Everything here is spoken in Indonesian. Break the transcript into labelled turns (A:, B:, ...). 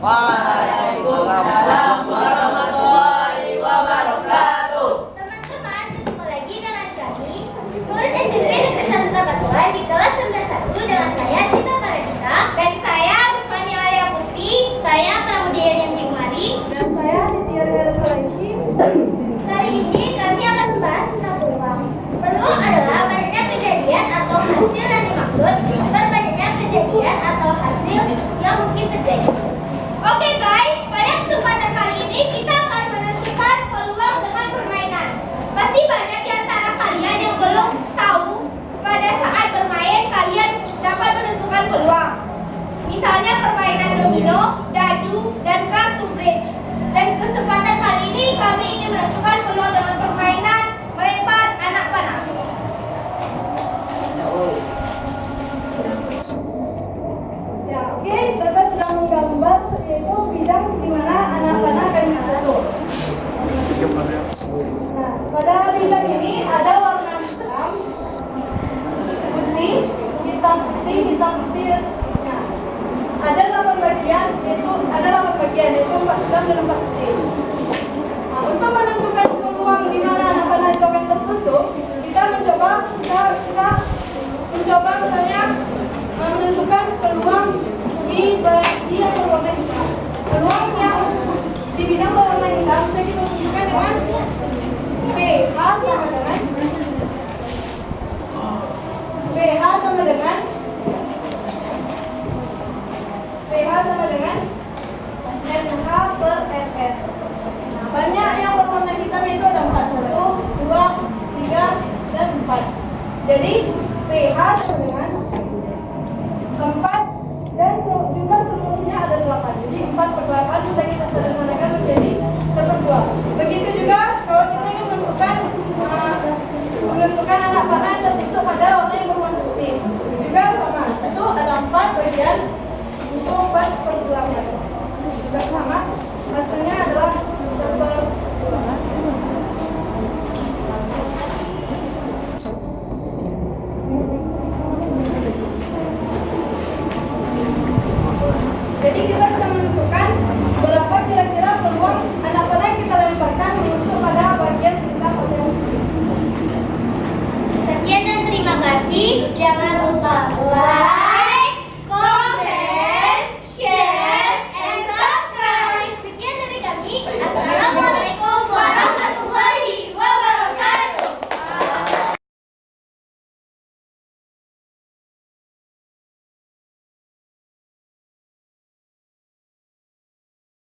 A: Waalaikumsalam warahmatullahi wabarakatuh.
B: Teman-teman, ketemu lagi dengan kami, murid SMP Negeri 1 Tabatua di kelas 91 dengan saya Cita Paradisa dan saya Usmani Alia Putri, saya Pramudia Yanti Umari,
C: dan saya Nitya Relasi.
B: Kali ini kami akan membahas tentang peluang. Peluang adalah banyaknya kejadian atau hasil yang dimaksud, banyaknya kejadian atau hasil yang mungkin terjadi. Oke guys, pada kesempatan kali ini kita akan menentukan peluang dengan permainan. Pasti banyak di antara kalian yang belum tahu pada saat bermain kalian dapat menentukan peluang. Misalnya permainan domino, dadu, dan kartu bridge. Dan kesempatan kali ini kami ingin menentukan peluang dengan permainan melempar anak panah.
C: Ya, oke, Bapak sedang menggambar yaitu bidang di mana anak panah akan ditusuk. Nah, pada bidang ini ada warna hitam, putih, hitam putih, dan seterusnya. Ada 8 bagian, yaitu 4 hitam dan 4 putih. Nah, untuk menentukan peluang di mana anak panah itu akan tertusuk, kita mencoba misalnya menentukan peluang di yang berwarna hitam. Peluang yang di bidang berwarna hitam bisa kita tentukan dengan PH sama dengan NH per NS. Nah, banyak yang berwarna hitam itu ada 4, 1, 2, 3, dan 4. Jadi PH sama dengan 4 dan jumlah seluruhnya ada 8. Jadi 4 per 8 bisa kita sederhanakan menjadi 1/2. Begitu juga kalau kita ingin menentukan anak panah yang tertusuk pada warna yang berwarna putih. Juga sama, itu ada 4 bagian untuk 4 per 8. Juga sama, hasilnya adalah 1/2. Jadi kita bisa menentukan berapa kira-kira peluang anak panah yang kita lemparkan menusuk pada bagian kita.
B: Sekian dan terima kasih. Jangan lupa